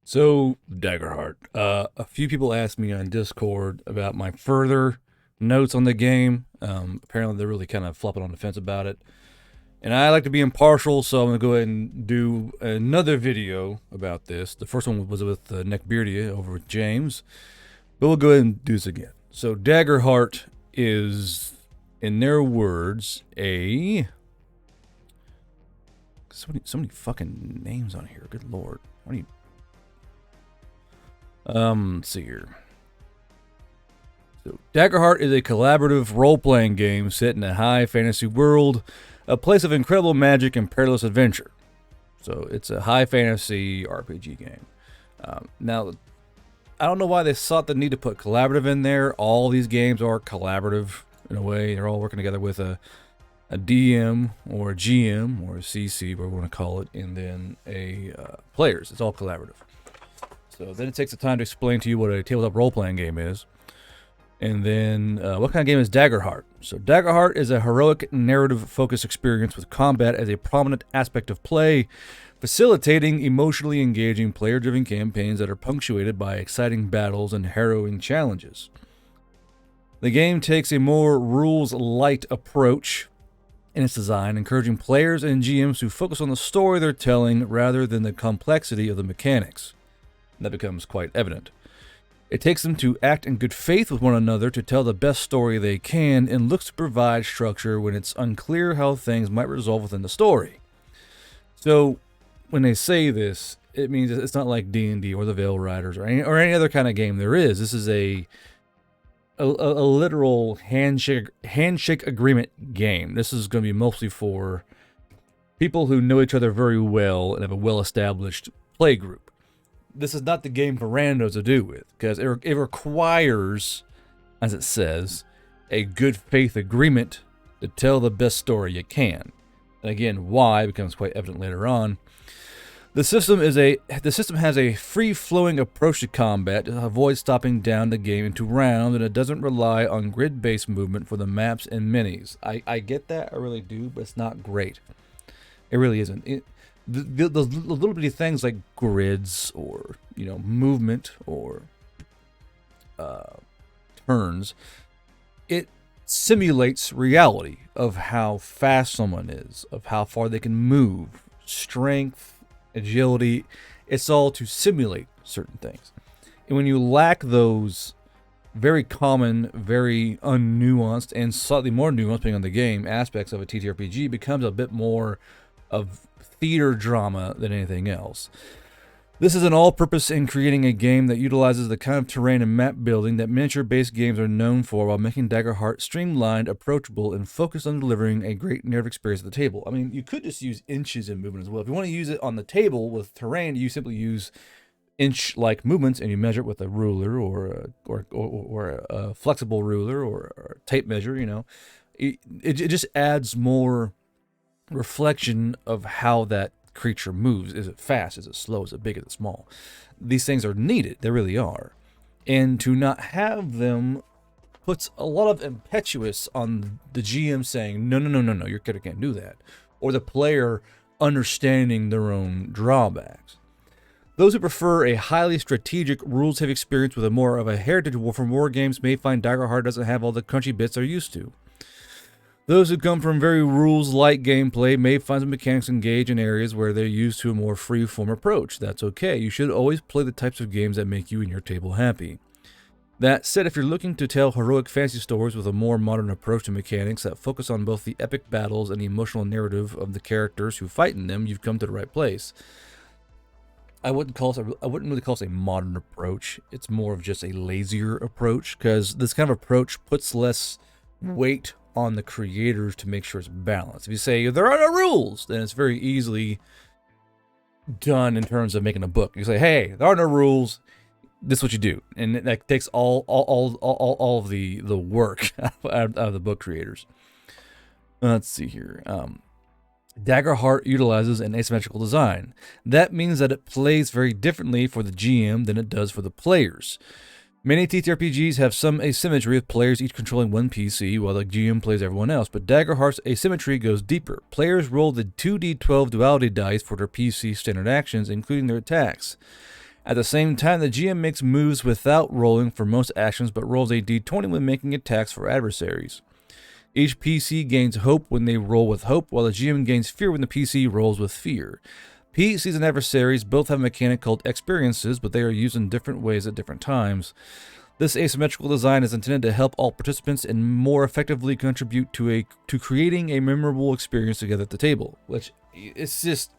So, Daggerheart. A few people asked me on Discord about my further notes on the game. Apparently, they're really kind of flopping on the fence about it. And I like to be impartial, so I'm going to go ahead and do another video about this. The first one was with Neckbeardia over with James. But we'll go ahead and do this again. So, Daggerheart is, in their words, a... So many fucking names on here. Good lord. What do you... Let's see here. So, Daggerheart is a collaborative role-playing game set in a high fantasy world, a place of incredible magic and perilous adventure. So, it's a high fantasy RPG game. Now, I don't know why they sought the need to put collaborative in there. All these games are collaborative in a way. They're all working together with a DM or a GM or a CC, whatever we want to call it, and then a players. It's all collaborative. So then it takes the time to explain to you what a tabletop role-playing game is. And then what kind of game is Daggerheart? So Daggerheart is a heroic narrative-focused experience with combat as a prominent aspect of play, facilitating emotionally engaging player-driven campaigns that are punctuated by exciting battles and harrowing challenges. The game takes a more rules-light approach in its design, encouraging players and GMs to focus on the story they're telling rather than the complexity of the mechanics. That becomes quite evident. It takes them to act in good faith with one another to tell the best story they can and looks to provide structure when it's unclear how things might resolve within the story. So, when they say this, it means it's not like D&D or the Veil Riders or any other kind of game there is. This is a literal handshake agreement game. This is going to be mostly for people who know each other very well and have a well-established play group. This is not the game for randos to do with, because it requires, as it says, a good faith agreement to tell the best story you can. And again, why becomes quite evident later on. The system has a free-flowing approach to combat to avoid stopping down the game into rounds, and it doesn't rely on grid-based movement for the maps and minis. I get that, I really do, but it's not great. It really isn't. The little bitty things like grids or, movement or turns, it simulates reality of how fast someone is, of how far they can move, strength, agility. It's all to simulate certain things. And when you lack those very common, very unnuanced, and slightly more nuanced, depending on the game, aspects of a TTRPG, it becomes a bit more of theater drama than anything else. This is an all-purpose in creating a game that utilizes the kind of terrain and map building that miniature-based games are known for, while making Daggerheart streamlined, approachable, and focused on delivering a great narrative experience at the table. I mean, you could just use inches in movement as well. If you want to use it on the table with terrain, you simply use inch-like movements, and you measure it with a ruler or a flexible ruler or a tape measure. It just adds more reflection of how that creature moves. Is it fast? Is it slow? Is it big? Is it small? These things are needed. They really are. And to not have them puts a lot of impetuous on the GM saying, no, your character can't do that. Or the player understanding their own drawbacks. Those who prefer a highly strategic, rules-heavy experience with more of a heritage from war games may find Daggerheart doesn't have all the crunchy bits they're used to. Those who come from very rules-light gameplay may find the mechanics engage in areas where they're used to a more free-form approach. That's okay. You should always play the types of games that make you and your table happy. That said, if you're looking to tell heroic fantasy stories with a more modern approach to mechanics that focus on both the epic battles and the emotional narrative of the characters who fight in them, you've come to the right place. I wouldn't really call it a modern approach. It's more of just a lazier approach, because this kind of approach puts less weight on the creators to make sure it's balanced. If you say there are no rules, then it's very easily done in terms of making a book. You say, hey, there are no rules. This is what you do, and that takes all of the work out of the book creators. Let's see here. Daggerheart utilizes an asymmetrical design. That means that it plays very differently for the GM than it does for the players. Many TTRPGs have some asymmetry with players each controlling one PC while the GM plays everyone else, but Daggerheart's asymmetry goes deeper. Players roll the 2d12 duality dice for their PC standard actions, including their attacks. At the same time, the GM makes moves without rolling for most actions, but rolls a d20 when making attacks for adversaries. Each PC gains hope when they roll with hope, while the GM gains fear when the PC rolls with fear. PCs and adversaries both have a mechanic called experiences, but they are used in different ways at different times. This asymmetrical design is intended to help all participants and more effectively contribute to creating a memorable experience together at the table. Which it's just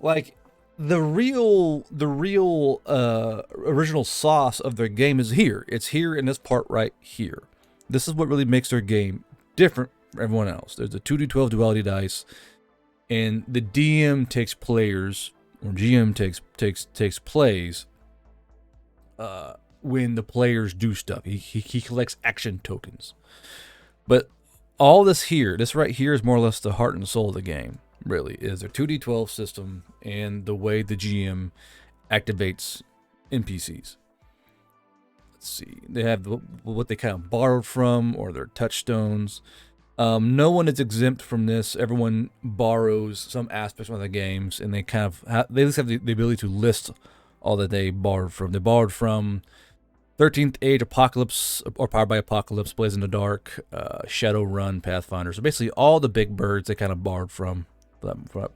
like the real original sauce of their game is here. It's here in this part right here. This is what really makes their game different from everyone else. There's a 2d12 duality dice, and the DM takes players, or GM takes plays. When the players do stuff, he collects action tokens. But all this right here is more or less the heart and soul of the game. Really, is their 2d12 system and the way the GM activates NPCs. Let's see, they have what they kind of borrowed from, or their touchstones. No one is exempt from this. Everyone borrows some aspects from the games, and they kind of they at least have the ability to list all that they borrowed from. They borrowed from 13th Age, Apocalypse, or Powered by Apocalypse, Blaze in the Dark, Shadowrun, Pathfinder. So basically, all the big birds they kind of borrowed from for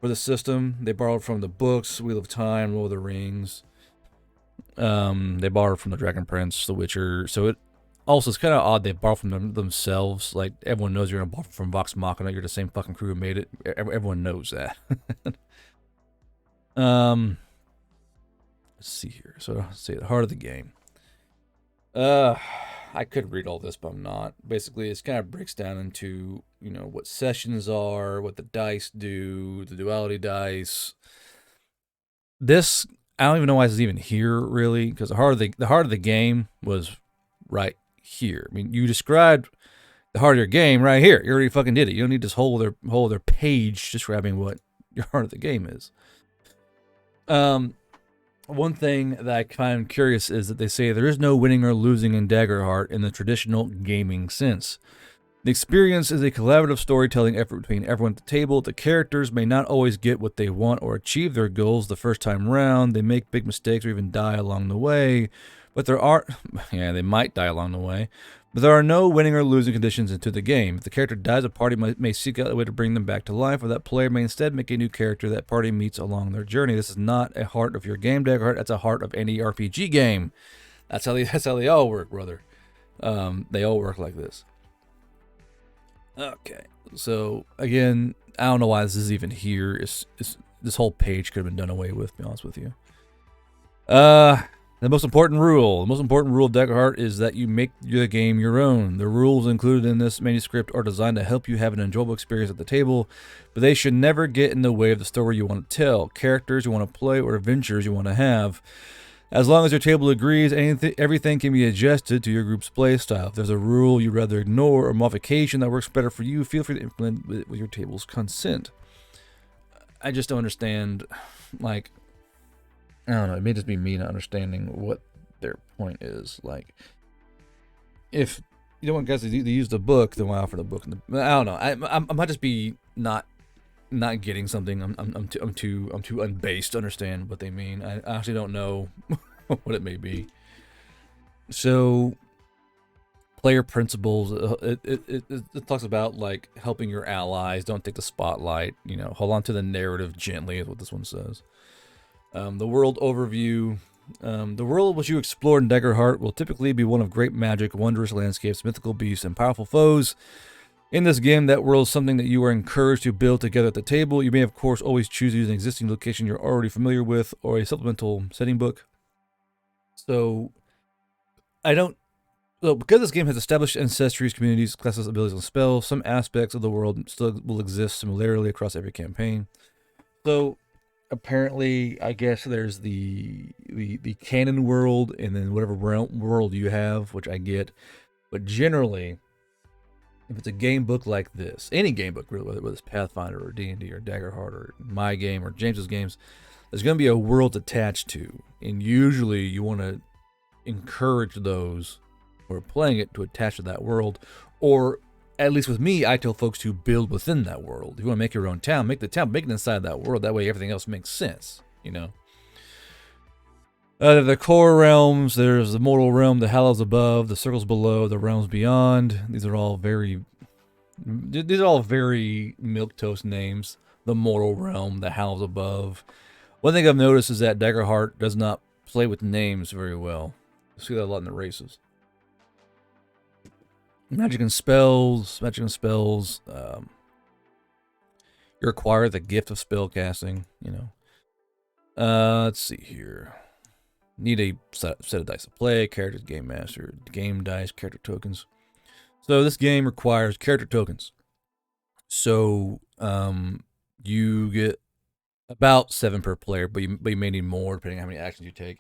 the system. They borrowed from the books, Wheel of Time, Lord of the Rings. They borrowed from the Dragon Prince, The Witcher. So it also, it's kind of odd they borrow from themselves. Like, everyone knows you're gonna borrow from Vox Machina. You're the same fucking crew who made it. Everyone knows that. Let's see here. So let's see, the heart of the game. I could read all this, but I'm not. Basically, it kind of breaks down into, what sessions are, what the dice do, the duality dice. This, I don't even know why this is even here, really, because the heart of the game was right here. I mean, you described the heart of your game right here. You already fucking did it. You don't need this whole other page describing what your heart of the game is. One thing that I find curious is that they say there is no winning or losing in Daggerheart in the traditional gaming sense. The experience is a collaborative storytelling effort between everyone at the table. The characters may not always get what they want or achieve their goals the first time round. They make big mistakes or even die along the way. But they might die along the way. But there are no winning or losing conditions into the game. If the character dies, a party may seek out a way to bring them back to life, or that player may instead make a new character that party meets along their journey. This is not a heart of your game, Daggerheart. That's a heart of any RPG game. That's how they all work, brother. They all work like this. Okay, so again, I don't know why this is even here. This whole page could have been done away with, to be honest with you. The most important rule of Daggerheart is that you make the game your own. The rules included in this manuscript are designed to help you have an enjoyable experience at the table, but they should never get in the way of the story you want to tell, characters you want to play, or adventures you want to have. As long as your table agrees, everything can be adjusted to your group's play style. If there's a rule you'd rather ignore or modification that works better for you, feel free to implement it with your table's consent. I just don't understand, like, I don't know, it may just be me not understanding what their point is. Like, if you don't want guys to use the book, then why offer the book? I don't know. I might just be not getting something. I'm too unbased to understand what they mean. I actually don't know what it may be. So, player principles. It talks about, like, helping your allies. Don't take the spotlight. Hold on to the narrative gently, is what this one says. The world overview. The world which you explore in Daggerheart will typically be one of great magic, wondrous landscapes, mythical beasts, and powerful foes. In this game, that world is something that you are encouraged to build together at the table. You may, of course, always choose to use an existing location you're already familiar with, or a supplemental setting book. So, because this game has established ancestries, communities, classes, abilities, and spells, some aspects of the world still will exist similarly across every campaign. So, apparently, I guess there's the canon world, and then whatever world you have, which I get. But generally, if it's a game book like this, any game book, really, whether it's Pathfinder or D&D or Daggerheart or my game or James's games, there's going to be a world attached to. And usually you want to encourage those who are playing it to attach to that world. Or, at least with me, I tell folks to build within that world. If you want to make your own town, make it inside that world. That way everything else makes sense. you know. The core realms, there's the mortal realm, the hallows above, the circles below, the realms beyond. These are all very milquetoast names. The mortal realm, the hallows above. One thing I've noticed is that Daggerheart does not play with names very well. You see that a lot in the races. Magic and spells. You acquire the gift of spell casting, you know. Let's see here. Need a set of dice to play, characters, game master, game dice, character tokens. So this game requires character tokens. So you get about 7 per player, but you may need more depending on how many actions you take.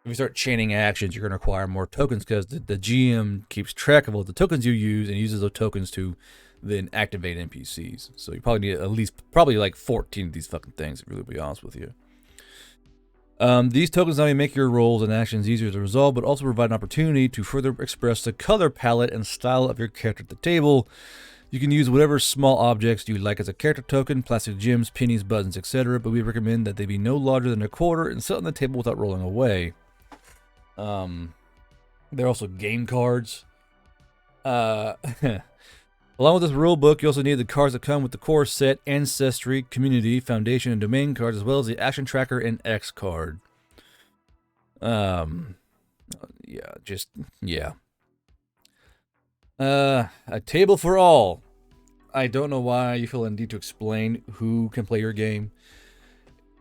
If you start chaining actions, you're going to require more tokens because the GM keeps track of all the tokens you use and uses those tokens to then activate NPCs. So you probably need at least like 14 of these fucking things, to really be honest with you. These tokens not only make your roles and actions easier to resolve, but also provide an opportunity to further express the color palette and style of your character at the table. You can use whatever small objects you like as a character token, plastic gems, pennies, buttons, etc., but we recommend that they be no larger than a quarter and sit on the table without rolling away. They're also game cards. Along with this rule book, you also need the cards that come with the core set, Ancestry, Community, Foundation, and Domain cards, as well as the Action Tracker and X card. Yeah. A table for all. I don't know why you feel the need to explain who can play your game.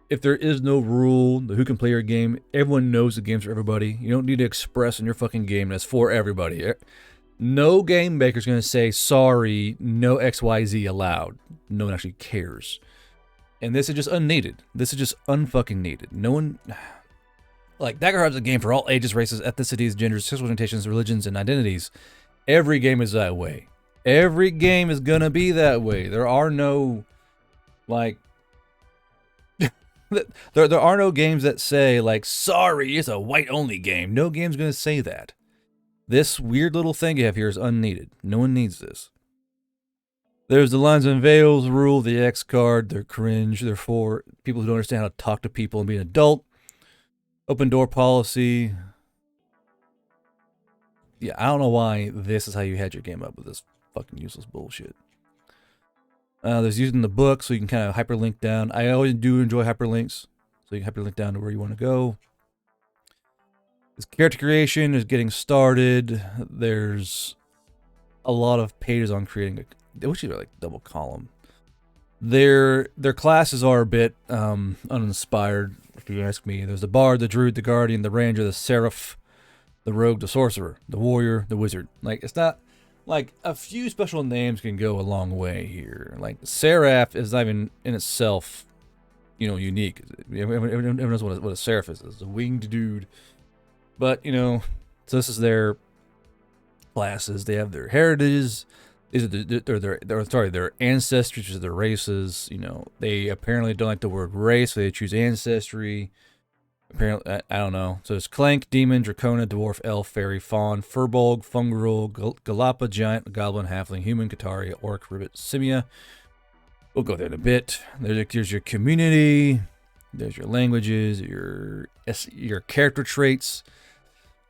If there is no rule, who can play your game, everyone knows the game's for everybody. You don't need to express in your fucking game that's for everybody. No game maker's going to say, sorry, no XYZ allowed. No one actually cares. And this is just unneeded. This is just unfucking needed. No one... Like, Daggerheart is a game for all ages, races, ethnicities, genders, sexual orientations, religions, and identities. Every game is that way. Every game is going to be that way. There are no, like... there are no games that say, like, sorry, it's a white-only game. No game's going to say that. This weird little thing you have here is unneeded. No one needs this. There's the Lines and Veils rule, the X card. They're cringe. They're for people who don't understand how to talk to people and be an adult. Open door policy. Yeah, I don't know why this is how you had your game up with this fucking useless bullshit. There's using the book so you can kind of hyperlink down. I always do enjoy hyperlinks. So you can hyperlink down to where you want to go. This character creation is getting started. There's a lot of pages on creating which is like double column. Their classes are a bit uninspired, if you ask me. There's the bard, the druid, the guardian, the ranger, the seraph, the rogue, the sorcerer, the warrior, the wizard. Like, it's not like a few special names can go a long way here. Like, seraph is not even in itself, unique. Everyone knows what a seraph is. It's a winged dude. But, so this is their classes. They have their heritages. These are their ancestry, which is their races. They apparently don't like the word race, so they choose ancestry. Apparently, I don't know. So it's Clank, Demon, Dracona, Dwarf, Elf, Fairy, Faun, Furbolg, Fungrel, Galapa, Giant, Goblin, Halfling, Human, Katari, Orc, Ribbit, Simia. We'll go there in a bit. There's your community. There's your languages, your character traits.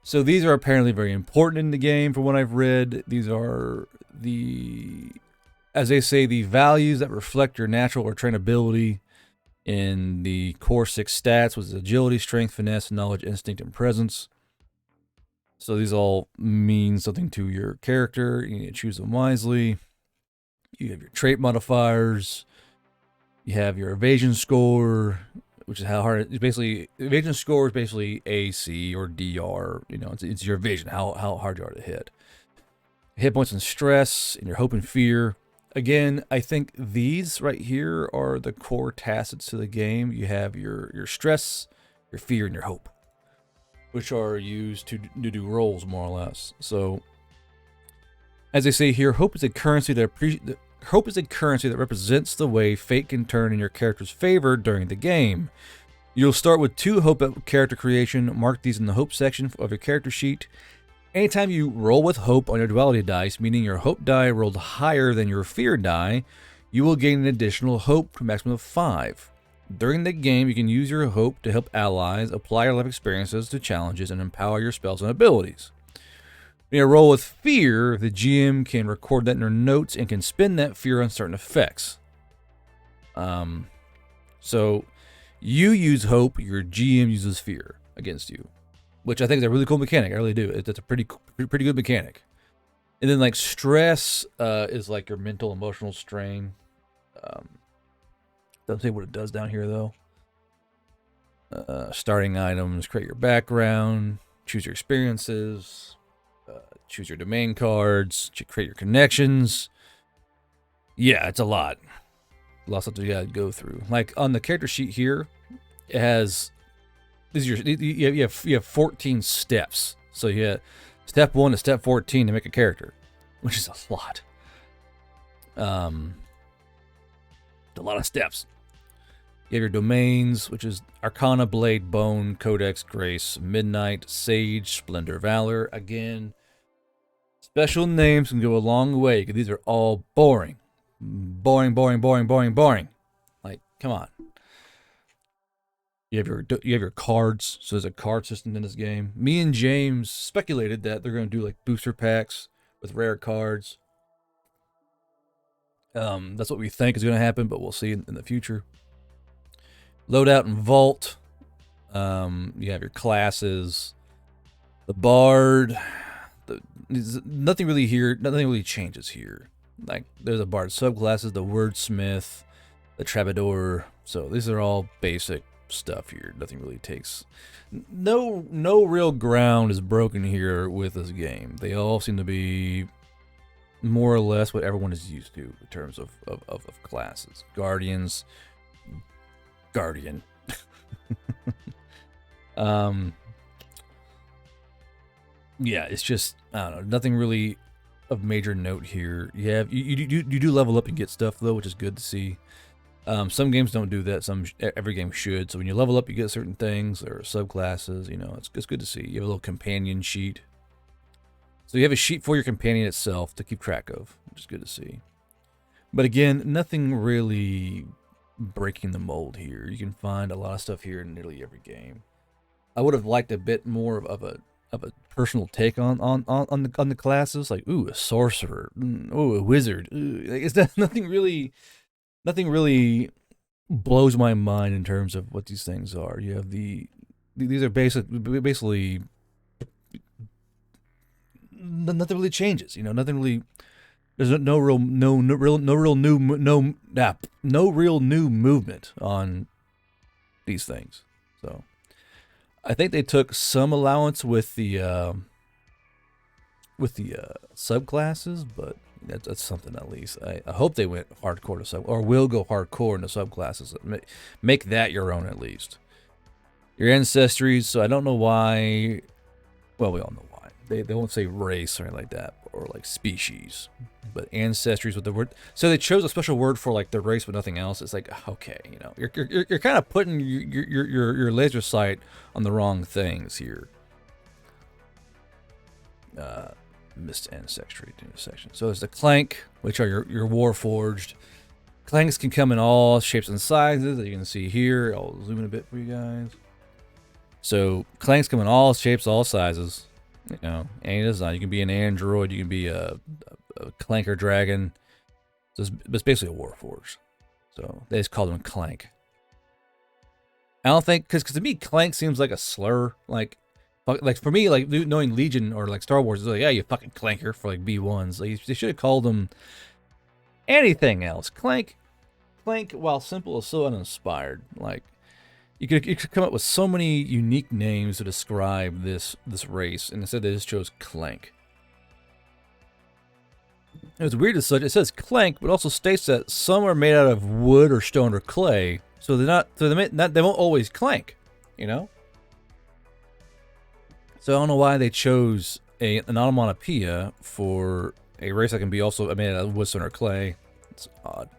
So these are apparently very important in the game from what I've read. These are as they say, the values that reflect your natural or trained ability in the core 6 stats, which is agility, strength, finesse, knowledge, instinct, and presence. So these all mean something to your character. You need to choose them wisely. You have your trait modifiers. You have your evasion score, which is how hard it's basically. Evasion score is basically AC or DR. It's your evasion, how hard you are to hit. Hit points and stress, and your hope and fear. Again, I think these right here are the core tacits to the game. You have your stress, your fear, and your hope, which are used to do rolls more or less. So, as they say here, hope is a currency that represents the way fate can turn in your character's favor during the game. You'll start with 2 hope at character creation. Mark these in the hope section of your character sheet. Anytime you roll with hope on your duality dice, meaning your hope die rolled higher than your fear die, you will gain an additional hope to a maximum of 5. During the game, you can use your hope to help allies, apply your life experiences to challenges, and empower your spells and abilities. When you roll with fear, the GM can record that in their notes and can spend that fear on certain effects. So you use hope, your GM uses fear against you, which I think is a really cool mechanic. I really do. It's a pretty good mechanic. And then like stress is like your mental, emotional strain. Doesn't say what it does down here though. Starting items, create your background, choose your experiences, choose your domain cards, create your connections. Yeah, it's a lot. Lots of stuff you gotta go through. Like on the character sheet here, it has you have 14 steps. So you have step 1 to step 14 to make a character, which is a lot. A lot of steps. You have your domains, which is Arcana, Blade, Bone, Codex, Grace, Midnight, Sage, Splendor, Valor. Again, special names can go a long way because these are all boring. Boring. Like, come on. You have your cards, so there's a card system in this game. Me and James speculated that they're going to do like booster packs with rare cards. That's what we think is going to happen, but we'll see in the future. Loadout and Vault. You have your classes. The Bard. Nothing really here. Nothing really changes here. Like there's a Bard subclasses, the Wordsmith, the Troubadour. So these are all basic stuff here. Nothing really takes. No real ground is broken here with this game. They all seem to be more or less what everyone is used to in terms of classes. Guardians. Guardian. Yeah, it's just I don't know, nothing really of major note here. You do level up and get stuff though, which is good to see. Some games don't do that. Every game should. So when you level up, you get certain things or subclasses. You know, it's good to see. You have a little companion sheet. So you have a sheet for your companion itself to keep track of, which is good to see. But again, nothing really breaking the mold here. You can find a lot of stuff here in nearly every game. I would have liked a bit more of a personal take on the classes, like a sorcerer, a wizard. Is that nothing really blows my mind in terms of what these things are. You have these are basically nothing really changes. You know, nothing really. There's no real new movement on these things. So I think they took some allowance with the subclasses, but that's something at least. I hope they went hardcore to or will go hardcore into subclasses. Make that your own at least. Your ancestries. So I don't know why. Well, we all know why. They won't say race or anything like that, or like species, but ancestries with the word. So they chose a special word for like the race, but nothing else. It's like, okay, you know, you're kind of putting your laser sight on the wrong things here. Missed ancestry intersection. So there's the clank, which are your warforged. Clanks can come in all shapes and sizes, as you can see here. I'll zoom in a bit for you guys. So clanks come in all shapes, all sizes. You know, any design. You can be an android. You can be a clanker dragon. So it's basically a warforged. So they just call them clank. I don't think because to me clank seems like a slur. Like for me, like knowing Legion or like Star Wars is like, yeah, you fucking clanker for like B1s. Like they should have called them anything else. Clank, while simple, is so uninspired. Like you could come up with so many unique names to describe this race, and instead they just chose clank. It was weird as such. It says clank, but also states that some are made out of wood or stone or clay, so they won't always clank. You know. So I don't know why they chose an onomatopoeia for a race that can be also made out of wood, stone, or clay. It's odd.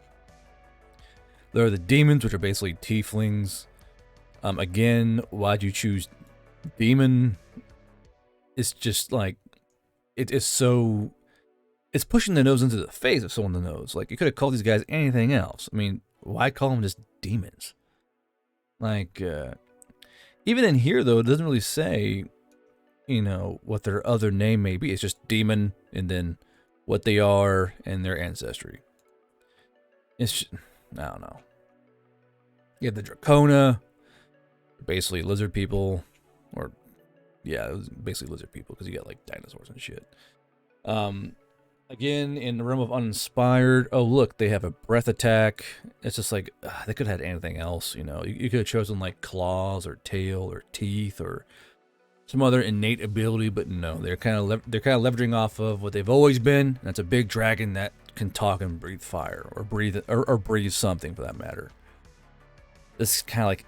There are the demons, which are basically tieflings. Again, why'd you choose demon? It's just like it's pushing the nose into the face of someone that knows. Like you could have called these guys anything else. I mean, why call them just demons? Like, even in here, though, it doesn't really say, what their other name may be. It's just demon and then what they are and their ancestry. It's just, I don't know. You have the Dracona, basically lizard people, or yeah, it was basically lizard people because you got like dinosaurs and shit. Again, in the realm of uninspired, oh look, they have a breath attack. It's just like they could have had anything else, You could have chosen like claws or tail or teeth or some other innate ability, but no, they're kind of leveraging off of what they've always been. And that's a big dragon that can talk and breathe fire or breathe something for that matter. It's kind of like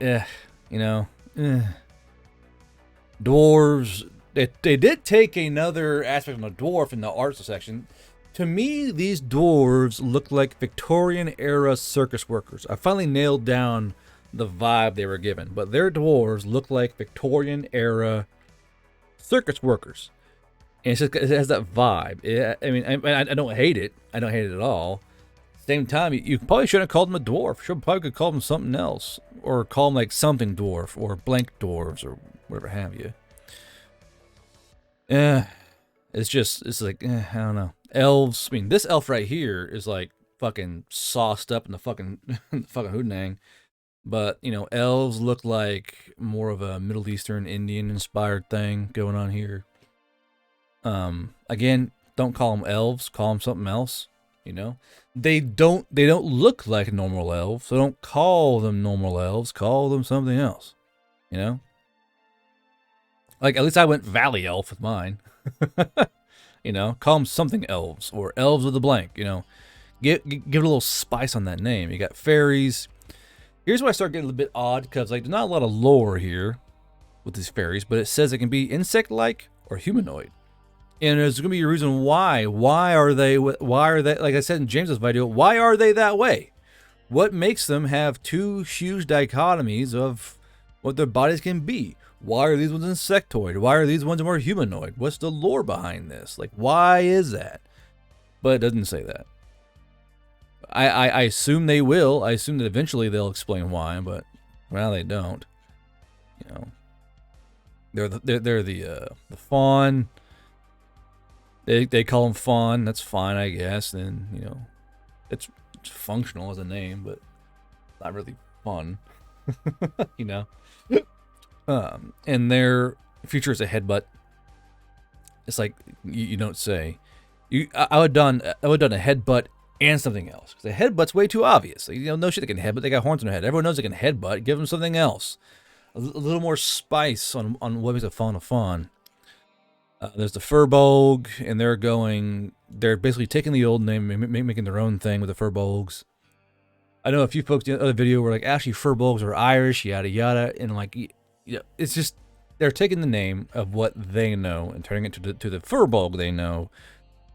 Dwarves. They did take another aspect from a dwarf in the arts section. To me, these dwarves look like Victorian-era circus workers. I finally nailed down the vibe they were given, but their dwarves look like Victorian-era circus workers. And it has that vibe. I don't hate it. I don't hate it at all. Same time, you probably shouldn't have called them a dwarf. You probably could call them something else, or call them like something dwarf or blank dwarves or whatever have you. It's like I don't know. Elves. I mean, this elf right here is like fucking sauced up in the fucking hoodnang. But elves look like more of a Middle Eastern Indian inspired thing going on here. Again, don't call them elves. Call them something else. They don't look like normal elves, so don't call them normal elves. Call them something else. Like at least I went Valley Elf with mine. Call them something elves or elves with a blank. Give it a little spice on that name. You got fairies. Here's where I start getting a little bit odd because like there's not a lot of lore here with these fairies, but it says it can be insect-like or humanoid. And there's going to be a reason why. Why are they, like I said in James's video, why are they that way? What makes them have two huge dichotomies of what their bodies can be? Why are these ones insectoid? Why are these ones more humanoid? What's the lore behind this? Like, why is that? But it doesn't say that. I assume they will. I assume that eventually they'll explain why, but, well, they don't. They're the fawn. They call them fawn. That's fine, I guess. And it's functional as a name, but not really fun. And their feature is a headbutt. It's like you don't say. I would have done a headbutt and something else because a headbutt's way too obvious. No shit they can headbutt. They got horns on their head. Everyone knows they can headbutt. Give them something else. A little more spice on what makes a fawn a fawn. There's the Furbolg, and they're basically taking the old name and making their own thing with the Furbolgs. I know a few folks in the other video were like, actually, Furbolgs are Irish, yada yada, and like, it's just they're taking the name of what they know and turning it to the Furbolg they know,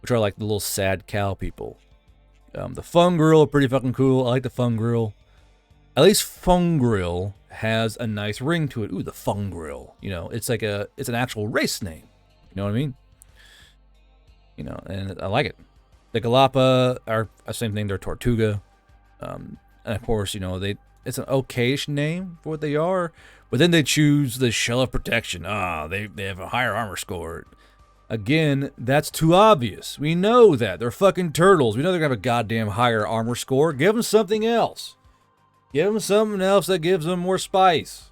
which are like the little sad cow people. The Fungril are pretty fucking cool. I like the Fungril. At least Fungril has a nice ring to it. Ooh, the Fungril. It's like it's an actual race name. You know what I mean? And I like it. The Galapa are the same thing. They're Tortuga. And of course, it's an okayish name for what they are. But then they choose the Shell of Protection. They have a higher armor score. Again, that's too obvious. We know that. They're fucking turtles. We know they're going to have a goddamn higher armor score. Give them something else. Give them something else that gives them more spice.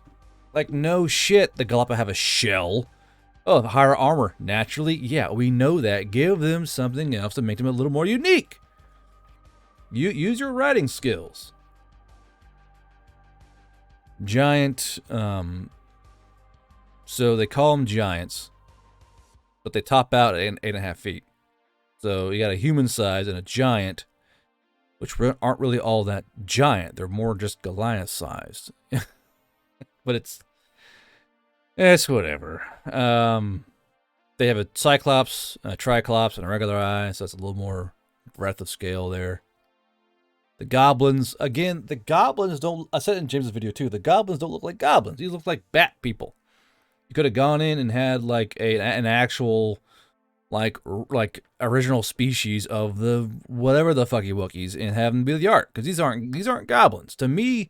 Like, no shit. The Galapa have a shell. Oh, the higher armor. Naturally, yeah, we know that. Give them something else to make them a little more unique. Use your writing skills. Giant, so they call them giants, but they top out at 8.5 feet. So you got a human size and a giant, which aren't really all that giant. They're more just Goliath sized. But it's whatever. They have a Cyclops, a Triclops, and a regular eye, so that's a little more breadth of scale there. The goblins, again, don't, I said it in James's video too, the goblins don't look like goblins. These look like bat people. You could have gone in and had like an actual, like original species of the whatever the fucky Wookiees and have them be the art, because these aren't goblins. To me,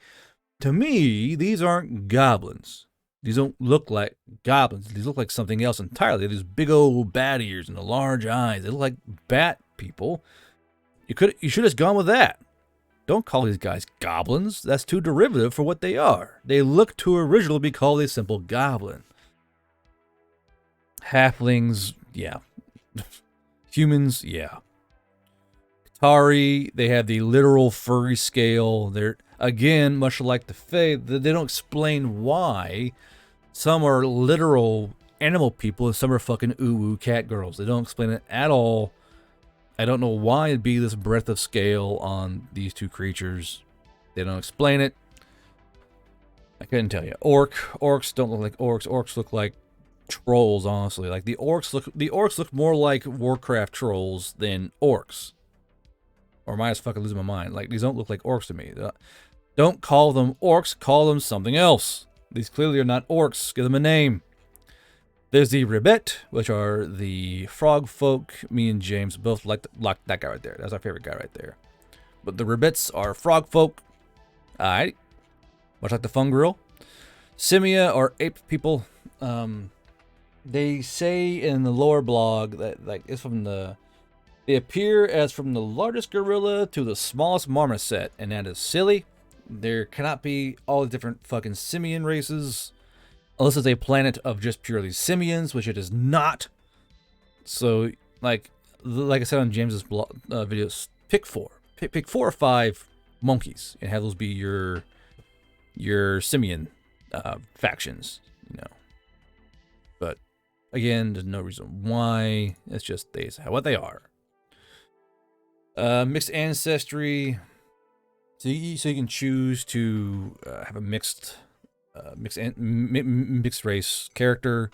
to me, these aren't goblins. These don't look like goblins. These look like something else entirely. They have these big old bat ears and the large eyes. They look like bat people. You should have gone with that. Don't call these guys goblins. That's too derivative for what they are. They look too original to be called a simple goblin. Halflings, yeah. Humans, yeah. Qatari, they have the literal furry scale. They're, again, much like the Fae, they don't explain why some are literal animal people and some are fucking ooh-woo cat girls. They don't explain it at all. I don't know why it'd be this breadth of scale on these two creatures. They don't explain it. I couldn't tell you. Orcs don't look like orcs. Orcs look like trolls, honestly. Like the orcs look more like Warcraft trolls than orcs. Or am I just fucking losing my mind? Like, these don't look like orcs to me. Don't call them orcs, call them something else. These clearly are not orcs. Give them a name. There's the ribbit, which are the frog folk. Me and James both like that guy right there. That's our favorite guy right there. But the ribbits are frog folk. Alright. Much like the fungrel. Simia are ape people. They say in the lore blog that it's from they appear as from the largest gorilla to the smallest marmoset, and that is silly. There cannot be all the different fucking simian races. Unless it's a planet of just purely simians, which it is not. So, like I said on James's videos, pick 4. Pick 4 or 5 monkeys and have those be your simian factions, you know. But again, there's no reason why. It's just what they are. Mixed ancestry. So you can choose to have a mixed race character,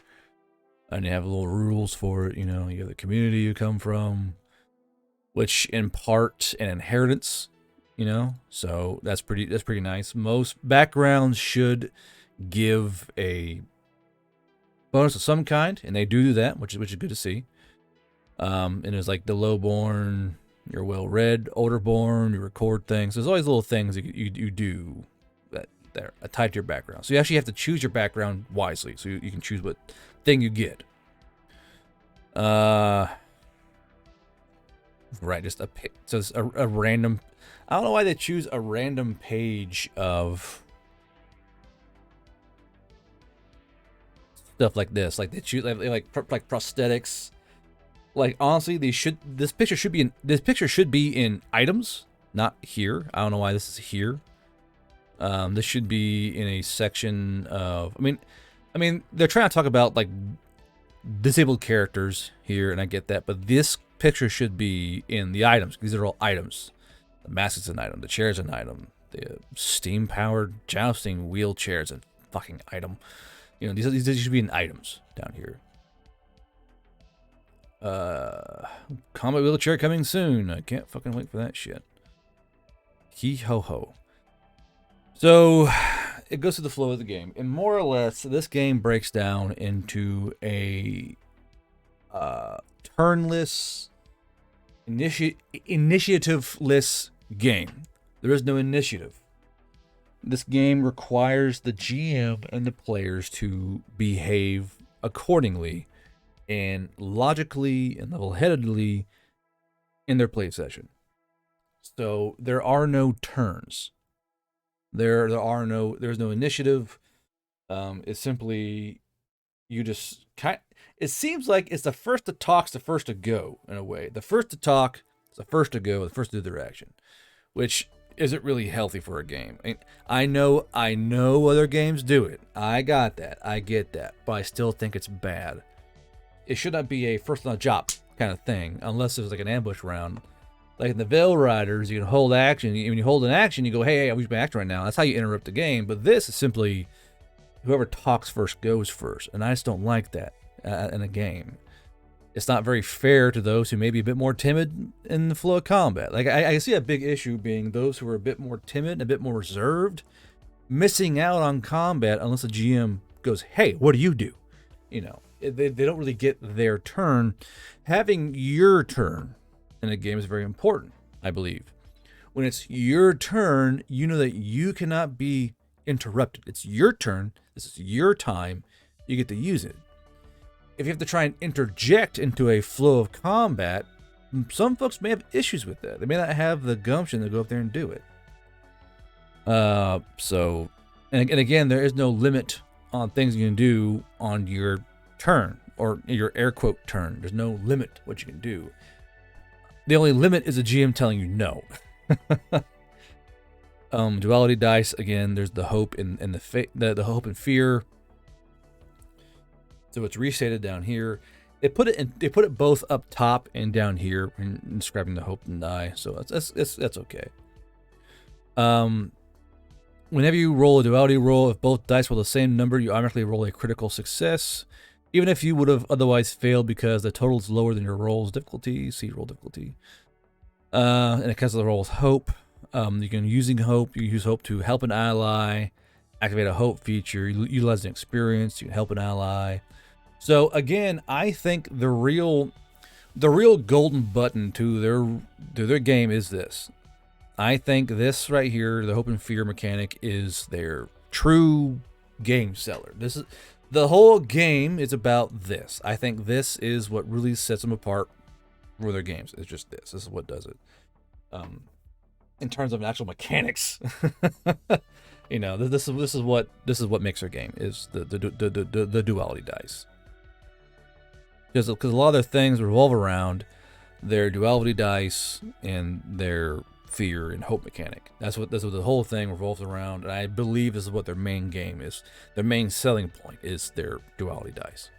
and you have little rules for it. You know, you have the community you come from, which impart an inheritance. You know, so that's pretty nice. Most backgrounds should give a bonus of some kind, and they do that, which is good to see. And there's like the lowborn, you're well-read, older-born, you record things. There's always little things you do that are tied to your background. So you actually have to choose your background wisely, so you can choose what thing you get. Right, just a random. I don't know why they choose a random page of stuff like this. Like they choose like prosthetics. Like honestly, this picture should be in items, not here. I don't know why this is here. This should be in a section of. I mean, they're trying to talk about like disabled characters here, and I get that, but this picture should be in the items. These are all items. The mask is an item. The chair is an item. The steam-powered jousting wheelchair is a fucking item. You know, these should be in items down here. Combat wheelchair coming soon. I can't fucking wait for that shit. Hee ho ho. So it goes through the flow of the game, and more or less, this game breaks down into a turnless, initiative-less game. There is no initiative. This game requires the GM and the players to behave accordingly and logically and level-headedly in their play session. So there are no turns. There's no initiative. It's simply it seems like it's the first to talk's the first to go, in a way. The first to talk is the first to go, the first to do their action, which isn't really healthy for a game. I know other games do it. I got that. I get that. But I still think it's bad. It should not be a first on the job kind of thing, unless there's like an ambush round. Like in the Veil Riders, you can hold action. When you hold an action, you go, hey, I'm using my action right now. That's how you interrupt the game. But this is simply whoever talks first goes first. And I just don't like that in a game. It's not very fair to those who may be a bit more timid in the flow of combat. Like I see a big issue being those who are a bit more timid, a bit more reserved, missing out on combat unless the GM goes, hey, what do you do? You know, they don't really get their turn. Having your turn in a game is very important, I believe. When it's your turn, you know that you cannot be interrupted. It's your turn. This is your time. You get to use it. If you have to try and interject into a flow of combat, some folks may have issues with that. They may not have the gumption to go up there and do it. And again, there is no limit on things you can do on your turn, or your air quote turn. There's no limit what you can do. The only limit is a GM telling you no. Duality dice, again, there's the hope and the hope and fear. So it's restated down here. They put it both up top and down here when describing the hope and die. So that's okay. Whenever you roll a duality roll, if both dice roll the same number, you automatically roll a critical success, even if you would have otherwise failed because the total is lower than your roll's difficulty. See roll difficulty. And it counts the roll with hope. You can use hope to help an ally, activate a hope feature, utilize an experience, you can help an ally. So again, I think the real golden button to their game is this. I think this right here, the hope and fear mechanic, is their true game seller. This is the whole game is about this. I think this is what really sets them apart for their games. It's just this. This is what does it. In terms of actual mechanics, this is what makes their game is the duality dice. Because a lot of their things revolve around their duality dice and their fear and hope mechanic. That's what the whole thing revolves around, and I believe this is what their main game is. Their main selling point is their duality dice.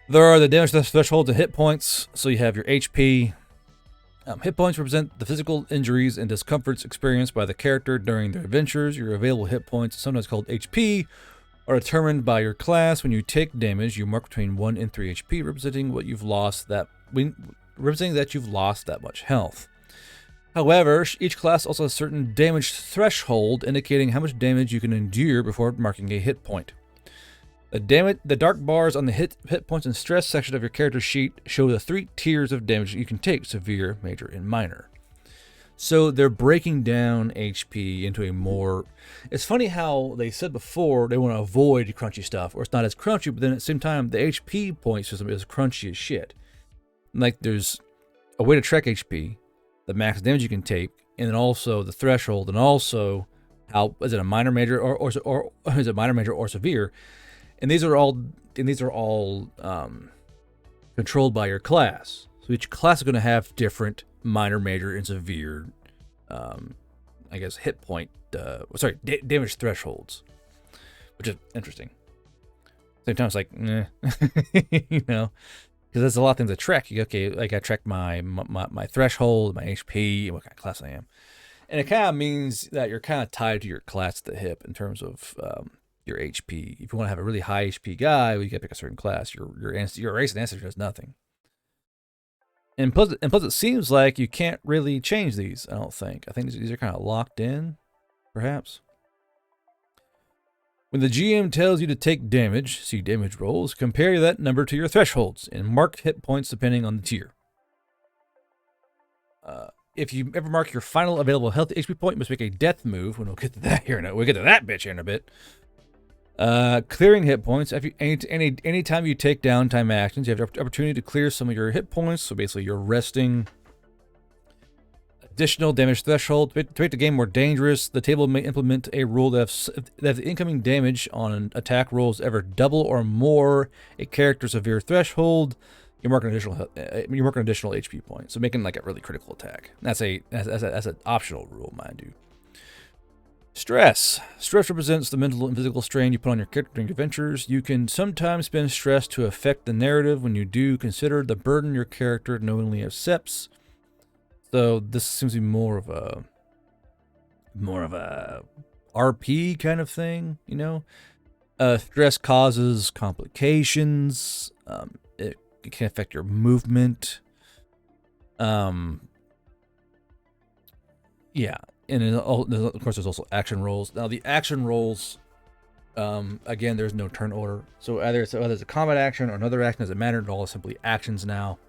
There are the damage thresholds and hit points. So you have your HP. Hit points represent the physical injuries and discomforts experienced by the character during their adventures. Your available hit points, sometimes called HP, are determined by your class. When you take damage, you mark between 1 and 3 HP, representing that you've lost that much health. However, each class also has a certain damage threshold, indicating how much damage you can endure before marking a hit point. The dark bars on the hit points and stress section of your character sheet show the 3 tiers of damage you can take: severe, major, and minor. So they're breaking down HP into a more... It's funny how they said before they want to avoid crunchy stuff, or it's not as crunchy, but then at the same time, the HP point system is crunchy as shit. Like, there's a way to track HP, the max damage you can take, and then also the threshold, and also how is it a minor, major, or is it minor, major, or severe? And these are all controlled by your class. So each class is going to have different minor, major, and severe, hit point, damage thresholds, which is interesting. Same time, it's like, because there's a lot of things to track. I track my threshold, my HP, and what kind of class I am, and it kind of means that you're kind of tied to your class at the hip in terms of your HP. If you want to have a really high HP guy, you got to pick a certain class. Your race and ancestry does nothing. And plus, it seems like you can't really change these. I don't think. I think these are kind of locked in, perhaps. When the GM tells you to take damage, see damage rolls, compare that number to your thresholds and mark hit points depending on the tier. If you ever mark your final available health HP point, you must make a death move. We'll get to that here in a, we'll get to that bitch here in a bit. Clearing hit points. Anytime you take downtime actions, you have the opportunity to clear some of your hit points. So basically, you're resting. Additional damage threshold. To make the game more dangerous, the table may implement a rule that if the incoming damage on an attack roll is ever double or more a character's severe threshold, you mark an additional HP point. So making like a really critical attack. That's an optional rule, mind you. Stress. Stress represents the mental and physical strain you put on your character during adventures. You can sometimes spend stress to affect the narrative. When you do, consider the burden your character knowingly accepts. So this seems to be more of a RP kind of thing, you know. Stress causes complications. It can affect your movement. Yeah. And of course, there's also action rolls. Now, the action rolls, again, there's no turn order. So either it's a combat action or another action, doesn't matter. They're all simply actions now.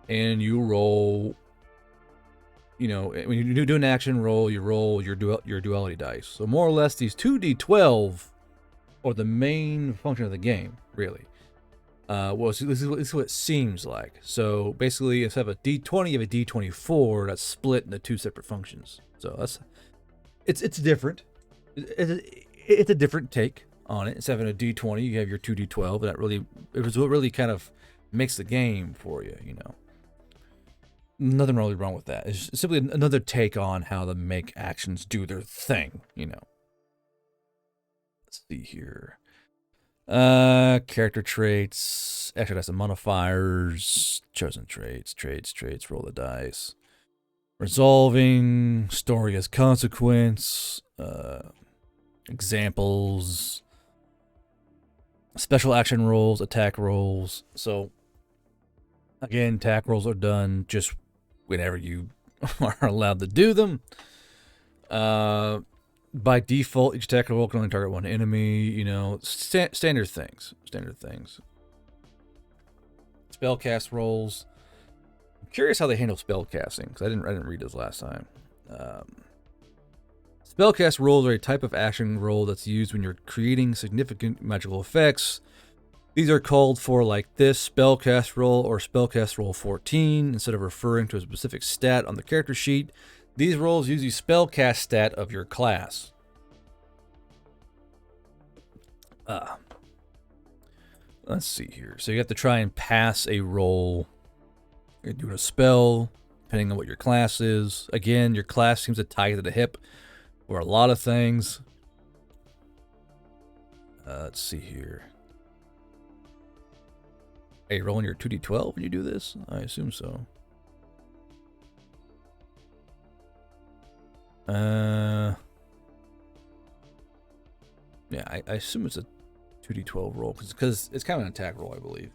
And you roll when you do an action roll, you roll your duality dice. So more or less, these 2d12 are the main function of the game, really. This is what it seems like. So basically, instead of a d20, you have a d24 that's split into two separate functions. So it's different. It's a different take on it. Instead of having a d20, you have your 2d12, and it was what really kind of makes the game for you. Nothing really wrong with that. It's simply another take on how to make actions do their thing. Let's see here. Character traits, actually that's the modifiers, chosen traits, roll the dice. Resolving, story as consequence, examples, special action rolls, attack rolls. So, again, attack rolls are done just whenever you are allowed to do them. By default, each attack roll can only target one enemy. Standard things. Spellcast rolls. I'm curious how they handle spellcasting because I didn't read this last time. Spellcast rolls are a type of action roll that's used when you're creating significant magical effects. These are called for like this spellcast roll or spellcast roll 14 instead of referring to a specific stat on the character sheet. These rolls use the spellcast stat of your class. Let's see here. So you have to try and pass a roll. You're doing a spell, depending on what your class is. Again, your class seems to tie to the hip for a lot of things. Let's see here. Are you rolling your 2d12 when you do this? I assume so. Yeah, I assume it's a 2d12 roll because it's kind of an attack roll, I believe.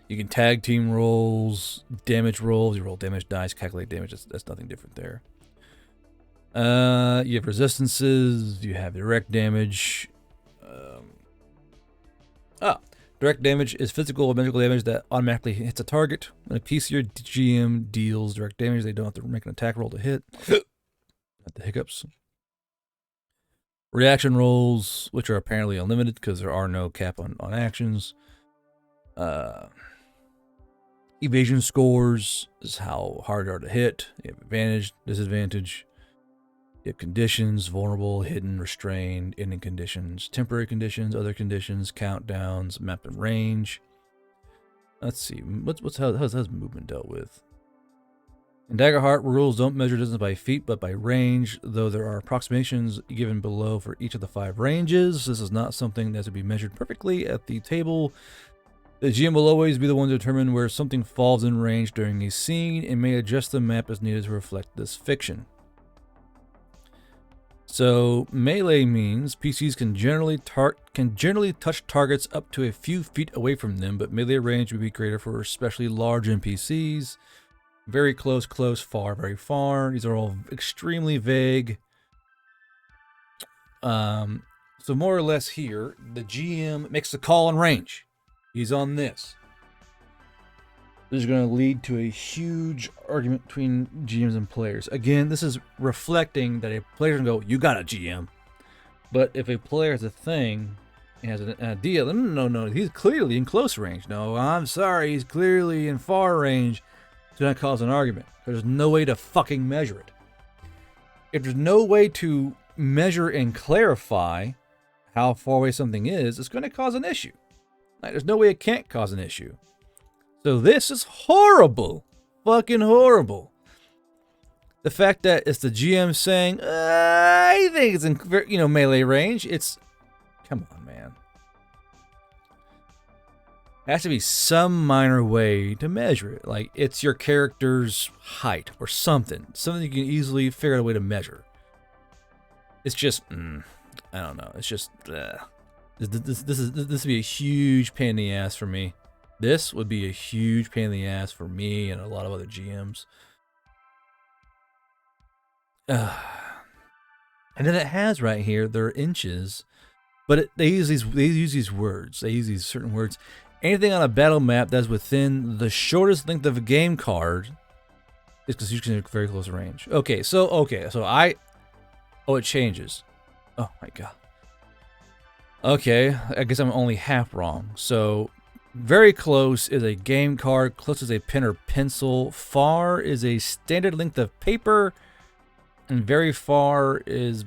You can tag team rolls, damage rolls. You roll damage dice, calculate damage. That's nothing different there. You have resistances. You have direct damage. Direct damage is physical or magical damage that automatically hits a target. When a PC or GM deals direct damage, they don't have to make an attack roll to hit. Not the hiccups. Reaction rolls, which are apparently unlimited because there are no cap on actions. Evasion scores is how hard they are to hit. You have advantage, disadvantage. You have conditions, vulnerable, hidden, restrained, ending conditions, temporary conditions, other conditions, countdowns, map and range. Let's see. How's movement dealt with? In Daggerheart, rules don't measure distance by feet, but by range, though there are approximations given below for each of the 5 ranges. This is not something that has to be measured perfectly at the table. The GM will always be the one to determine where something falls in range during a scene and may adjust the map as needed to reflect this fiction. So melee means PCs can generally touch targets up to a few feet away from them, but melee range would be greater for especially large NPCs. Very close, close, far, very far. These are all extremely vague. So more or less here, the GM makes the call on range. He's on this. This is going to lead to a huge argument between GMs and players. Again, this is reflecting that a player can go, you got a GM. But if a player has a thing, and has an idea, no, he's clearly in close range. No, I'm sorry, he's clearly in far range. It's going to cause an argument. There's no way to fucking measure it. If there's no way to measure and clarify how far away something is, it's going to cause an issue. Like, there's no way it can't cause an issue. So this is horrible. Fucking horrible. The fact that it's the GM saying, I think it's in melee range. Come on, man. There has to be some minor way to measure it. Like, it's your character's height or something. Something you can easily figure out a way to measure. It's just, I don't know. It's just, This would be a huge pain in the ass for me. This would be a huge pain in the ass for me and a lot of other GMs. And then it has right here, there are inches, but they use these words. They use these certain words. Anything on a battle map that's within the shortest length of a game card It's because he's in very close range. So I. Oh, it changes. Oh my god. Okay, I guess I'm only half wrong. So, very close is a game card. Close is a pen or pencil. Far is a standard length of paper. And very far is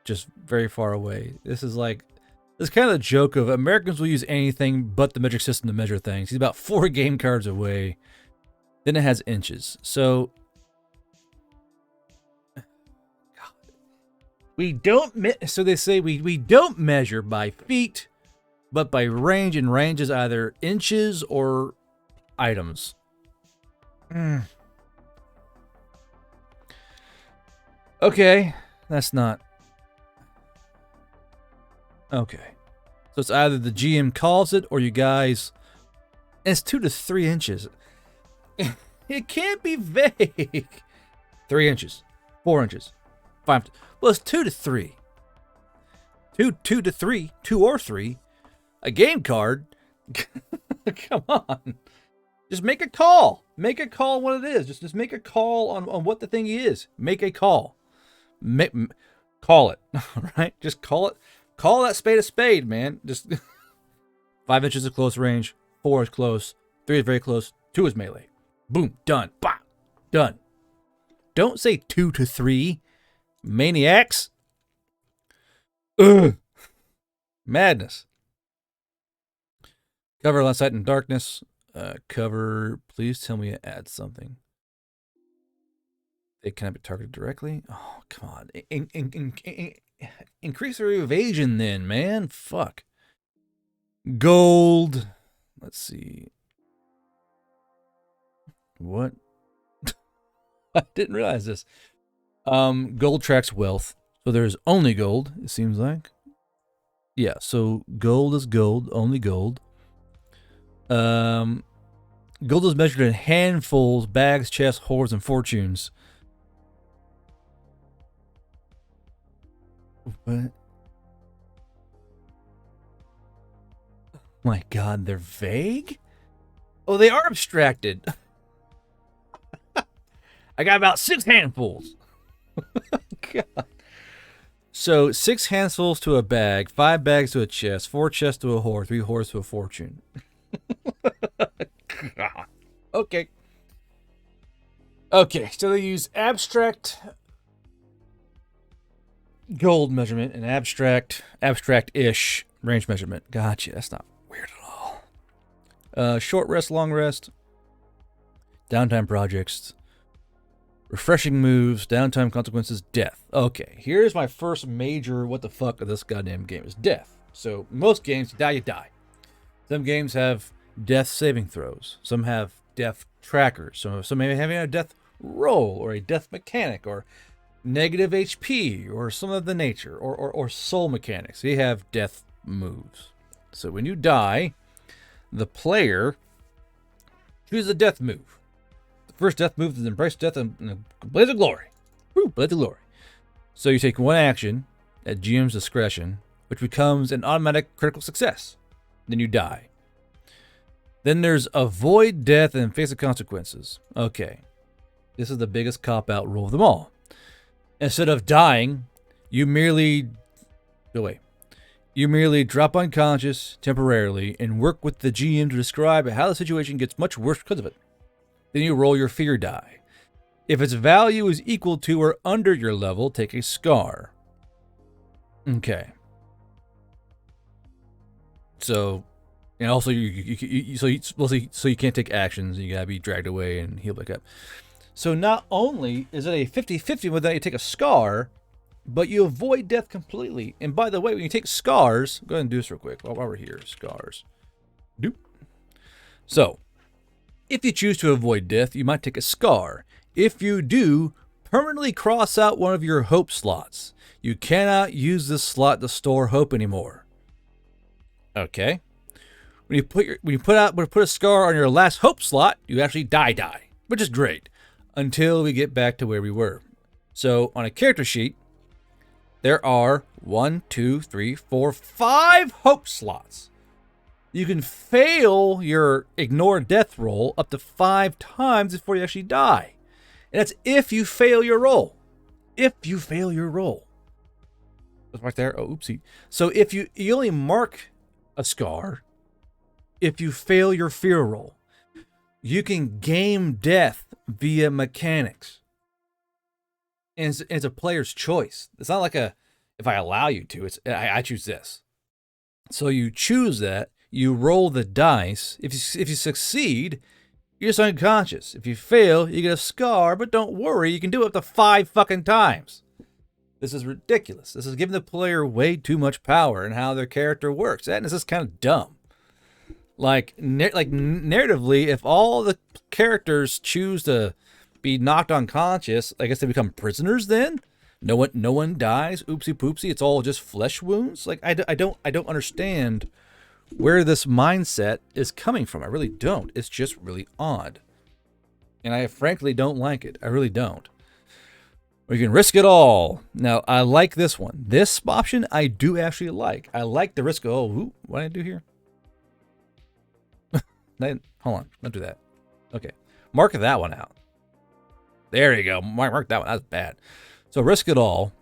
just very far away. This is kind of the joke of Americans will use anything but the metric system to measure things. He's about 4 game cards away. Then it has inches. So we don't. So they say we don't measure by feet, but by range, and range is either inches or items. Okay, that's not. Okay, so it's either the GM calls it or you guys. It's 2 to 3 inches. It can't be vague. 3 inches, 4 inches, 5. Well, it's 2 to 3. 2 to 3, 2 or 3. A game card. Come on. Just make a call. Make a call on what it is. Just make a call on what the thing is. Make a call. Call it. Right? Just call it. Call that spade a spade, man. Just 5 inches of close range. 4 is close. 3 is very close. 2 is melee. Boom. Done. Bah. Done. Don't say 2 to 3. Maniacs. Ugh. Madness. Cover Last Sight in Darkness. Cover. Please tell me to add something. It cannot be targeted directly. Oh, come on. Increase their evasion then, man. Fuck. Gold. Let's see. What? I didn't realize this. Gold tracks wealth. So there's only gold, it seems like. Yeah, so gold is gold, only gold. Gold is measured in handfuls, bags, chests, hoards, and fortunes. What? My god, they're vague? Oh, they are abstracted. I got about 6 handfuls. God. So 6 handfuls to a bag, 5 bags to a chest, 4 chests to a hoard, 3 hoards to a fortune. God. Okay. Okay, so they use abstract gold measurement and abstract-ish range measurement. Gotcha. That's not weird at all. Short rest, long rest, downtime projects, refreshing moves, downtime consequences, death. Okay, here's my first major what the fuck of this goddamn game is death. So most games, you die. Some games have death saving throws. Some have death trackers. Some may have a death roll or a death mechanic or negative HP or some of the nature or soul mechanics. They have death moves. So when you die, the player chooses a death move. The first death move is embrace death and blaze of glory. Woo, blaze of glory. So you take one action at GM's discretion, which becomes an automatic critical success. Then you die. Then there's avoid death and face the consequences. Okay. This is the biggest cop-out rule of them all. Instead of dying, you merely drop unconscious temporarily and work with the GM to describe how the situation gets much worse because of it. Then you roll your fear die. If its value is equal to or under your level, take a scar. Okay. So, and also you can't take actions. You gotta be dragged away and heal back up. So not only is it a 50-50 whether you take a scar, but you avoid death completely. And by the way, when you take scars, go ahead and do this real quick while we're here. Scars. Doop. So, if you choose to avoid death, you might take a scar. If you do, permanently cross out one of your hope slots. You cannot use this slot to store hope anymore. Okay. When you put a scar on your last hope slot, you actually die, which is great. Until we get back to where we were. So on a character sheet, there are 5 hope slots. You can fail your ignore death roll up to 5 times before you actually die. And that's if you fail your roll. If you fail your roll. That's right there. Oh, oopsie. So if you only mark a scar if you fail your fear roll. You can game death via mechanics. And it's a player's choice. It's not like if I allow you to, I choose this. So you choose that, you roll the dice. If you succeed, you're just unconscious. If you fail, you get a scar, but don't worry, you can do it up to 5 fucking times. This is ridiculous. This is giving the player way too much power in how their character works. And this is kind of dumb. Like narratively, if all the characters choose to be knocked unconscious, I guess they become prisoners then? No one dies. Oopsie poopsie. It's all just flesh wounds. Like I don't understand where this mindset is coming from. I really don't. It's just really odd. And I frankly don't like it. I really don't. Or you can risk it all. Now, I like this one. This option I do actually like. I like the risk it all. Ooh, what did I do here? Hold on. Don't do that. Okay. Mark that one out. There you go. Mark that one. That's bad. So risk it all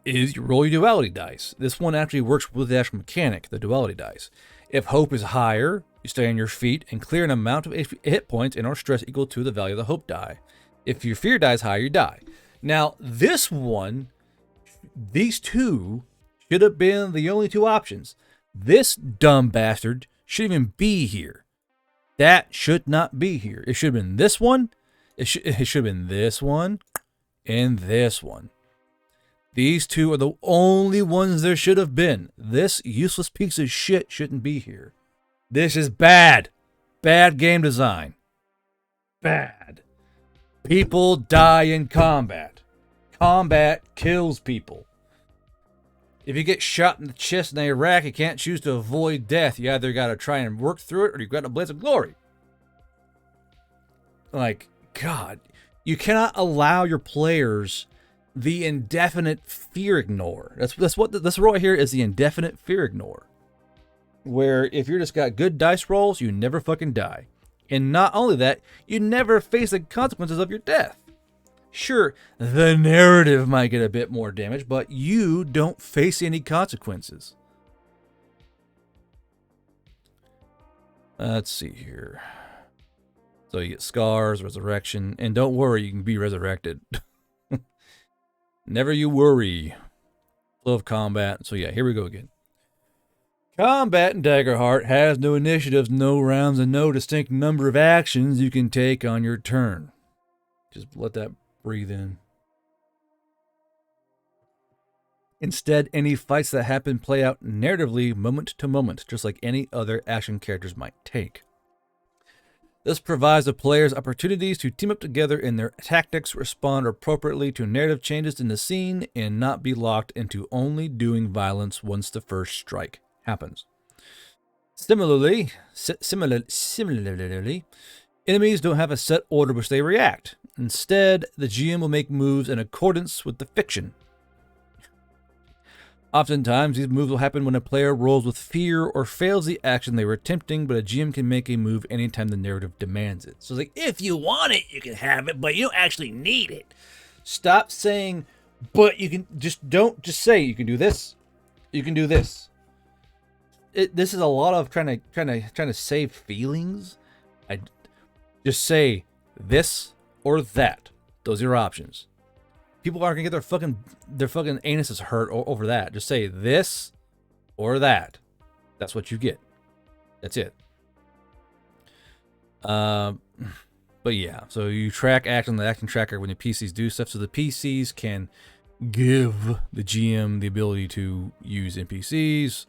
is you roll your duality dice. This one actually works with the actual mechanic, the duality dice. If hope is higher, you stay on your feet and clear an amount of hit points and or stress equal to the value of the hope die. If your fear die is higher, you die. Now, this one, these two should have been the only two options. This dumb bastard shouldn't even be here. That should not be here. It should have been this one. It should have been this one and this one. These two are the only ones there should have been. This useless piece of shit shouldn't be here. This is bad. Bad game design. Bad. People die in combat. Combat kills people. If you get shot in the chest in Iraq, you can't choose to avoid death. You either got to try and work through it or you've got a blaze of glory. Like, God, you cannot allow your players the indefinite fear ignore. That's what this roll here is, the indefinite fear ignore. Where if you're just got good dice rolls, you never fucking die. And not only that, you never face the consequences of your death. Sure, the narrative might get a bit more damage, but you don't face any consequences. Let's see here. So you get scars, resurrection, and don't worry, you can be resurrected. Never you worry. Flow of combat. So yeah, here we go again. Combat in Daggerheart has no initiatives, no rounds, and no distinct number of actions you can take on your turn. Just let that breathe in. Instead, any fights that happen play out narratively moment to moment, just like any other action characters might take. This provides the players opportunities to team up together in their tactics, respond appropriately to narrative changes in the scene, and not be locked into only doing violence once the first strike happens. Similarly, enemies don't have a set order which they react. Instead, the GM will make moves in accordance with the fiction. Oftentimes, these moves will happen when a player rolls with fear or fails the action they were attempting, but a GM can make a move anytime the narrative demands it. So it's like, if you want it, you can have it, but you don't actually need it. Stop saying, but you can, don't say you can do this. You can do this. This is a lot of trying to save feelings. I just say this or that. Those are your options. People aren't gonna get their fucking anuses hurt over that. Just say this or that. That's what you get. That's it. But yeah, so you track act on the action tracker when the PCs do stuff. So the PCs can give the GM the ability to use NPCs.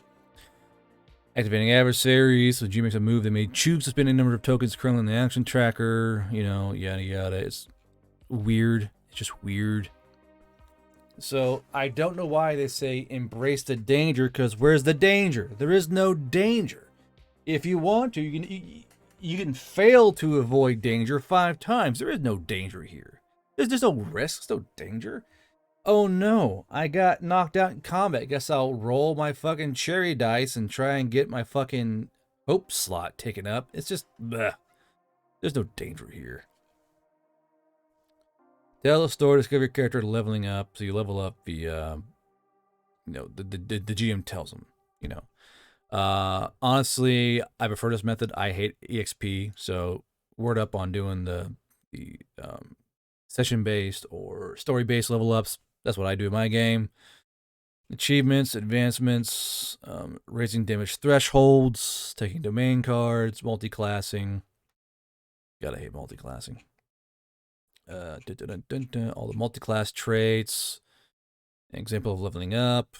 Activating adversaries. So the GM makes a move. They may choose to spend a number of tokens currently in the action tracker. You know, yada yada. It's weird. It's just weird. So I don't know why they say embrace the danger, because where's the danger? There is no danger. If you want to, you can fail to avoid danger 5 times. There is no danger here. There's no risk, no danger. Oh no, I got knocked out in combat. Guess I'll roll my fucking cherry dice and try and get my fucking hope slot taken up. It's just, bleh. There's no danger here. Tell a story, discover your character leveling up. So you level up the GM tells them, you know. Honestly, I prefer this method. I hate EXP, so word up on doing the session based or story based level ups. That's what I do in my game. Achievements, advancements, raising damage thresholds, taking domain cards, multi-classing. Gotta hate multi-classing. All the multi-class traits. An example of leveling up.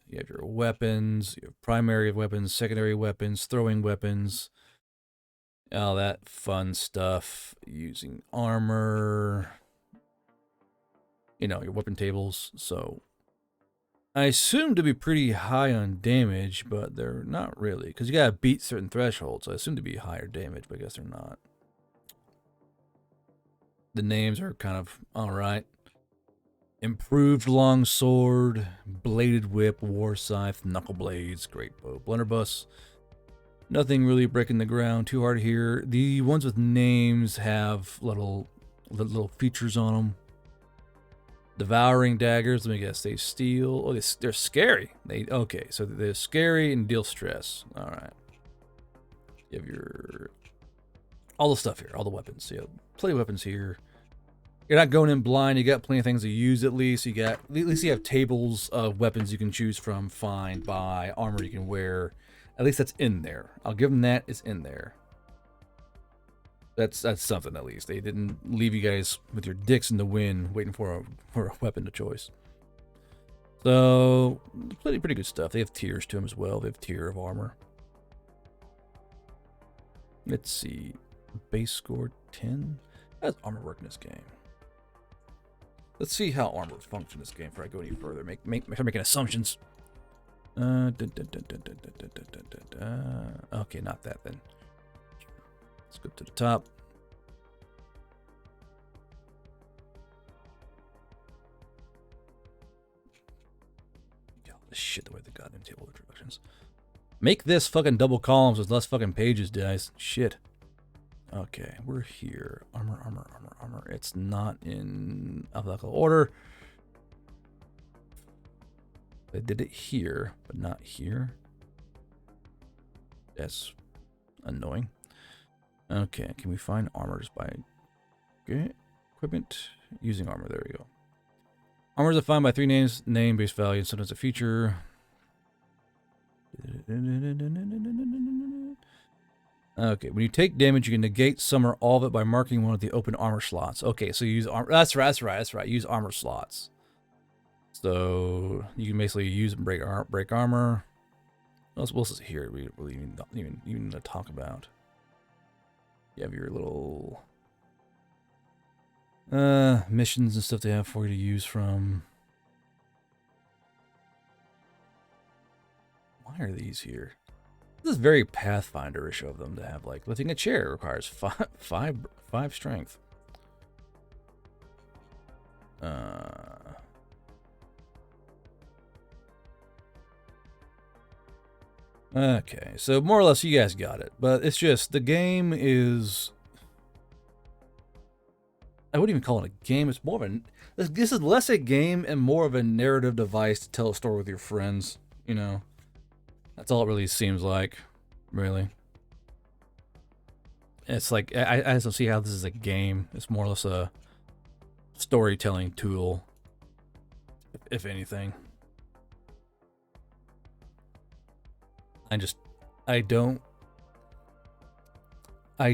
You have your weapons, you have primary weapons, secondary weapons, throwing weapons, all that fun stuff. Using armor, your weapon tables. So I assume to be pretty high on damage, but they're not really, because you gotta beat certain thresholds. So I assume to be higher damage, but I guess they're not. The names are kind of alright. Improved longsword, bladed whip, war scythe, knuckle blades, great bow, blunderbuss. Nothing really breaking the ground too hard here. The ones with names have little features on them. Devouring daggers. Let me guess. They steal. Oh, they're scary. Okay, so they're scary and deal stress. All right. You have all the stuff here, all the weapons. So you have plenty of weapons here. You're not going in blind. You got plenty of things to use at least. At least you have tables of weapons you can choose from, find, buy, armor you can wear. At least that's in there. I'll give them that. It's in there. That's something at least. They didn't leave you guys with your dicks in the wind waiting for a weapon to choice. So pretty good stuff. They have tiers to them as well. They have tier of armor. Let's see. Base score 10. How does armor work in this game? Let's see how armor functions in this game before I go any further. Start making assumptions. Okay, not that then. Let's go to the top. God, this shit the way the goddamn table introductions. Make this fucking double columns with less fucking pages, guys. Shit. Okay, we're here. Armor. It's not in alphabetical order. They did it here, but not here. That's annoying. Okay, can we find armors by equipment? Using armor, there we go. Armors are defined by 3 names, name, base value, and sometimes a feature. Okay, when you take damage, you can negate some or all of it by marking one of the open armor slots. Okay, so you use armor. That's right. Use armor slots. So you can basically use and break armor. What else is here? We really even need to talk about. You have your little missions and stuff they have for you to use from. Why are these here? This is very Pathfinder-ish of them to have, like, lifting a chair requires five strength. Okay, so more or less you guys got it. But it's just, the game is... I wouldn't even call it a game. It's more of a... This is less a game and more of a narrative device to tell a story with your friends, you know? That's all it really seems like, really. It's like, I just don't see how this is a game. It's more or less a storytelling tool, if anything. I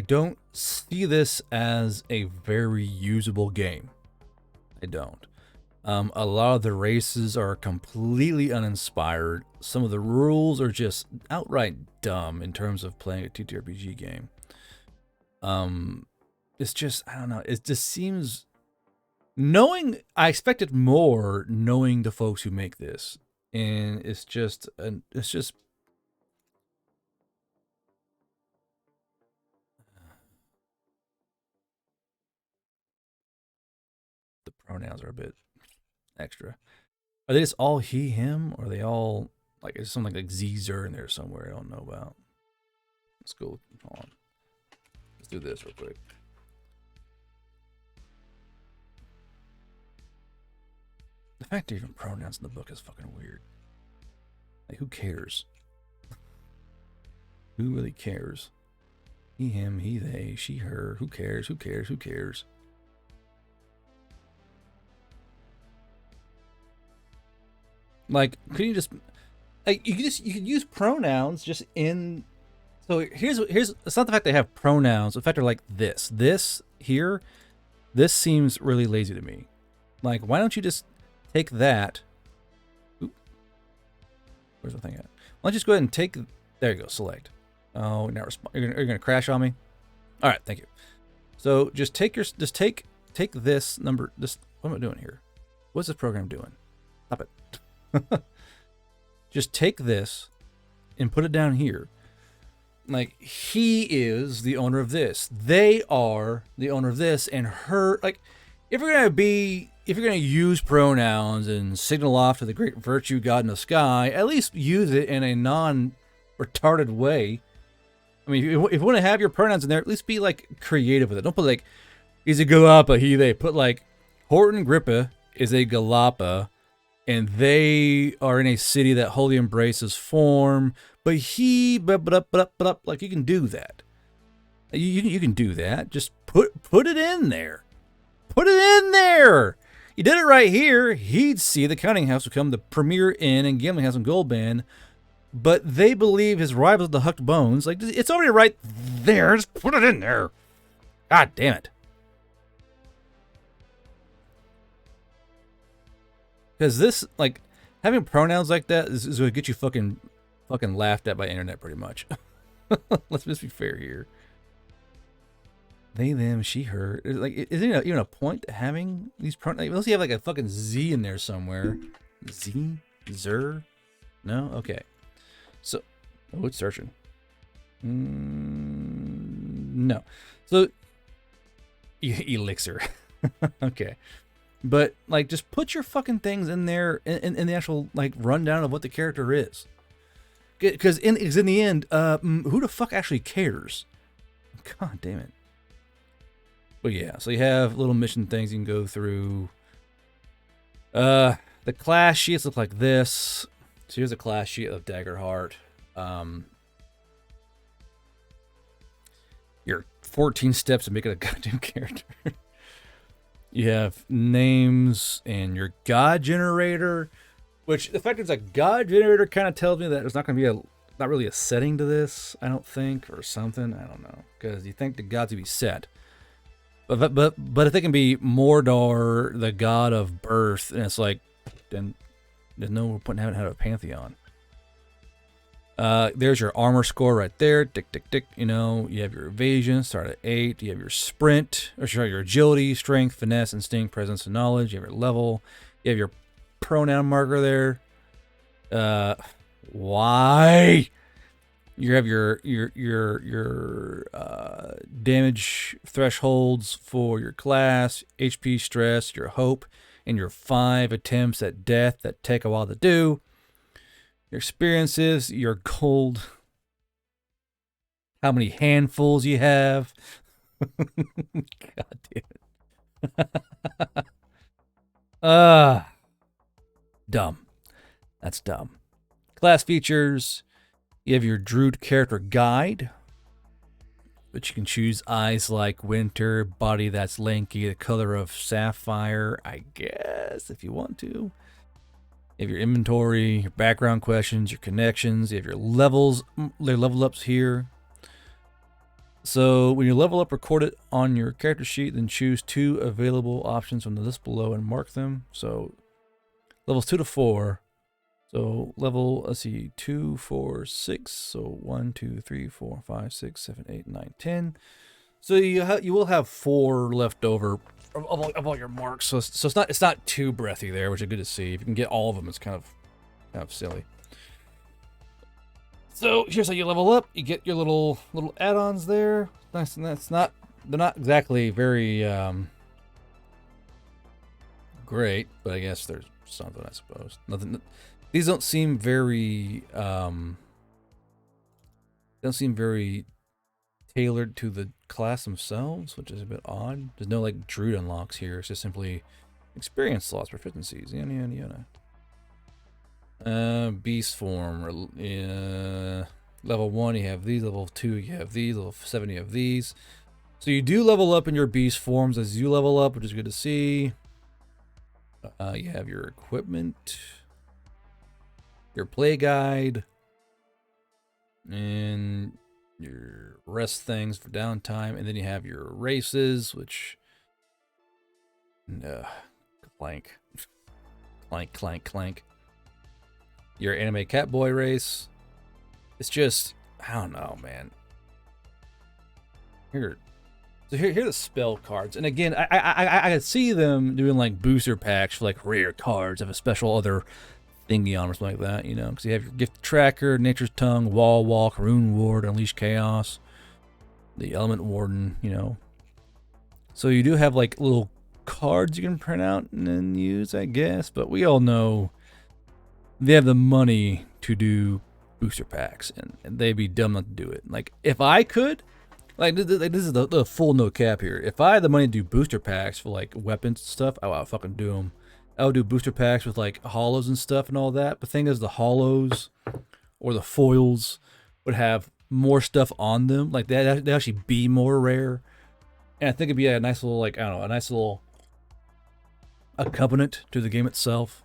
don't see this as a very usable game. I don't. A lot of the races are completely uninspired. Some of the rules are just outright dumb in terms of playing a TTRPG game. It's just, I don't know. It just seems, I expected more knowing the folks who make this, and it's just the pronouns are a bit extra. Are they just all he, him, or are they all, like, is something like Zer in there somewhere I don't know about? Let's go, hold on. Let's do this real quick. The fact that even pronouns in the book is fucking weird. Like, who cares? Who really cares? He, him, he, they, she, her. Who cares? Who cares? Who cares? Like, could you just like you could use pronouns just in. So here's it's not the fact they have pronouns. The fact they're like this here. This seems really lazy to me. Like, why don't you just take that? Oop, where's the thing at? Why don't you just go ahead and take? There you go. Select. Oh, now you're gonna crash on me. All right, thank you. So just take this number. This what am I doing here? What's this program doing? Stop it. Just take this and put it down here. Like, he is the owner of this. They are the owner of this, and her. Like, if you're gonna use pronouns and signal off to the great virtue God in the sky, at least use it in a non-retarded way. I mean, if you want to have your pronouns in there, at least be like creative with it. Don't put like he's a Galapa, he, they. Put like Horton Grippa is a Galapa, and they are in a city that wholly embraces form. But he, like, you can do that. You can do that. Just put it in there. Put it in there. You did it right here. He'd see the Counting House become the premier inn and gambling house in Goldband. But they believe his rivals, the Hucked Bones. Like, it's already right there. Just put it in there. God damn it. Because this, like, having pronouns like that is going to get you fucking laughed at by internet, pretty much. Let's just be fair here. They, them, she, her. Like, is there even a point to having these pronouns? Like, unless you have like a fucking Z in there somewhere. Z? Zer? No? Okay. So, oh, it's searching. No. So, elixir. Okay. But, like, just put your fucking things in there in the actual, like, rundown of what the character is. Because in the end, who the fuck actually cares? God damn it. But yeah, so you have little mission things you can go through. The class sheets look like this. So here's a class sheet of Daggerheart. Your 14 steps to make it a goddamn character. You have names and your god generator, which the fact it's a god generator kind of tells me that there's not going to be not really a setting to this, I don't think, or something. I don't know, because you think the gods would be set. But if they can be Mordor, the god of birth, and it's like, then there's no point in having a pantheon. There's your armor score right there. Tick, tick, tick. You know, you have your evasion, start at 8. You have your sprint, or sorry, your agility, strength, finesse, instinct, presence, and knowledge. You have your level. You have your pronoun marker there. Why? You have your damage thresholds for your class, HP, stress, your hope, and your 5 attempts at death that take a while to do. Your experiences, your gold, how many handfuls you have. God damn it. Dumb. That's dumb. Class features, you have your Druid character guide, which you can choose eyes like winter, body that's lanky, the color of sapphire, I guess, if you want to. You have your inventory, your background questions, your connections. You have your levels, their level ups here. So when you level up, record it on your character sheet, then choose 2 available options from the list below and mark them. So levels 2 to 4. So level, let's see, 2, 4, 6. So 1, 2, 3, 4, 5, 6, 7, 8, 9, 10. So you will have 4 left over of all your marks. So it's not too breathy there, which is good to see. If you can get all of them, it's kind of silly. So here's how you level up. You get your little add-ons there. Nice, and they're not exactly very great, but I guess there's something, I suppose. Nothing. These don't seem very tailored to the class themselves, which is a bit odd. There's no like Druid unlocks here. It's just simply Experience slots, proficiencies, yada yada yada. Beast form. Level 1, you have these. Level 2, you have these. Level 7, you have these. So you do level up in your beast forms as you level up, which is good to see. You have your equipment, your play guide, and your rest things for downtime, and then you have your races, which clank, clank, clank, clank. Your anime Catboy race. It's just, I don't know, man. Here are the spell cards, and again, I could see them doing like booster packs for like rare cards of a special other thingy on or something like that, you know, because you have your gift tracker, nature's tongue, wall walk, rune ward, unleash chaos, the element warden, you know. So you do have like little cards you can print out and then use, I guess, but we all know they have the money to do booster packs, and they'd be dumb not to do it. Like, if I could, like, this is the full no cap here. If I had the money to do booster packs for like weapons and stuff, I would fucking do them. I would do booster packs with like hollows and stuff and all that. But the thing is, the hollows or the foils would have more stuff on them. Like, they'd actually be more rare. And I think it'd be a nice little, like, I don't know, a nice little accompaniment to the game itself.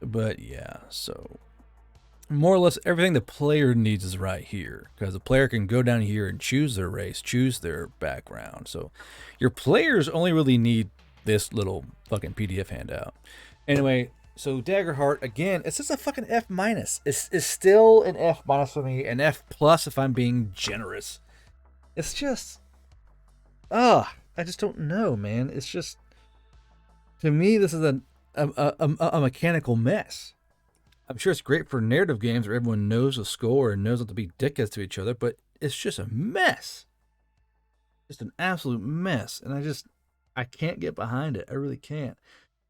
But yeah, so more or less everything the player needs is right here, because the player can go down here and choose their race, choose their background. So your players only really need this little fucking PDF handout. Anyway, so Daggerheart, again, it's just a fucking F-. It's still an F- for me, an F+ if I'm being generous. It's just, I just don't know, man. It's just, to me, this is a mechanical mess. I'm sure it's great for narrative games where everyone knows the score and knows not to be dickheads to each other, but it's just a mess. Just an absolute mess. And I can't get behind it. I really can't.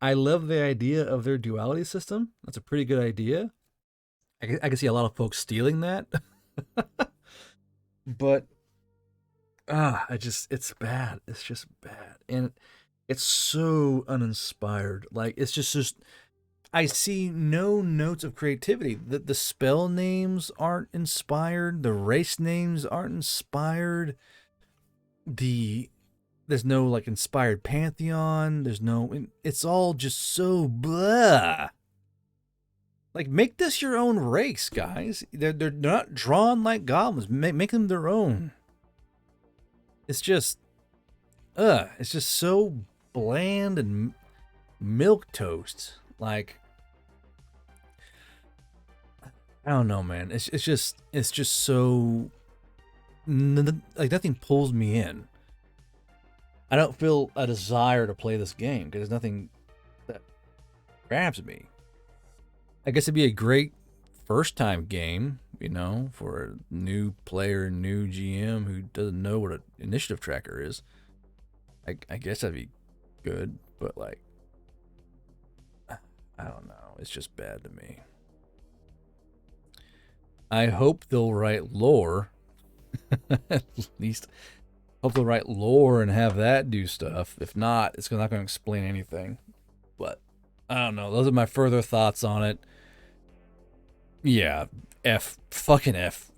I love the idea of their duality system. That's a pretty good idea. I can see a lot of folks stealing that. But, it's bad. It's just bad. And it's so uninspired. Like, it's just I see no notes of creativity. The spell names aren't inspired. The race names aren't inspired. There's no like inspired pantheon. It's all just so blah. Like, make this your own race, guys. They're not drawn like goblins. Make them their own. It's just so bland and milk toast. Like, I don't know, man. It's just so like nothing pulls me in. I don't feel a desire to play this game because there's nothing that grabs me. I guess it'd be a great first time game, you know, for a new player, new GM who doesn't know what an initiative tracker is. I guess that'd be good, but like, I don't know. It's just bad to me. I hope they'll write lore. At least, hope they'll write lore and have that do stuff. If not, it's not going to explain anything. But I don't know. Those are my further thoughts on it. Yeah, F. Fucking F-.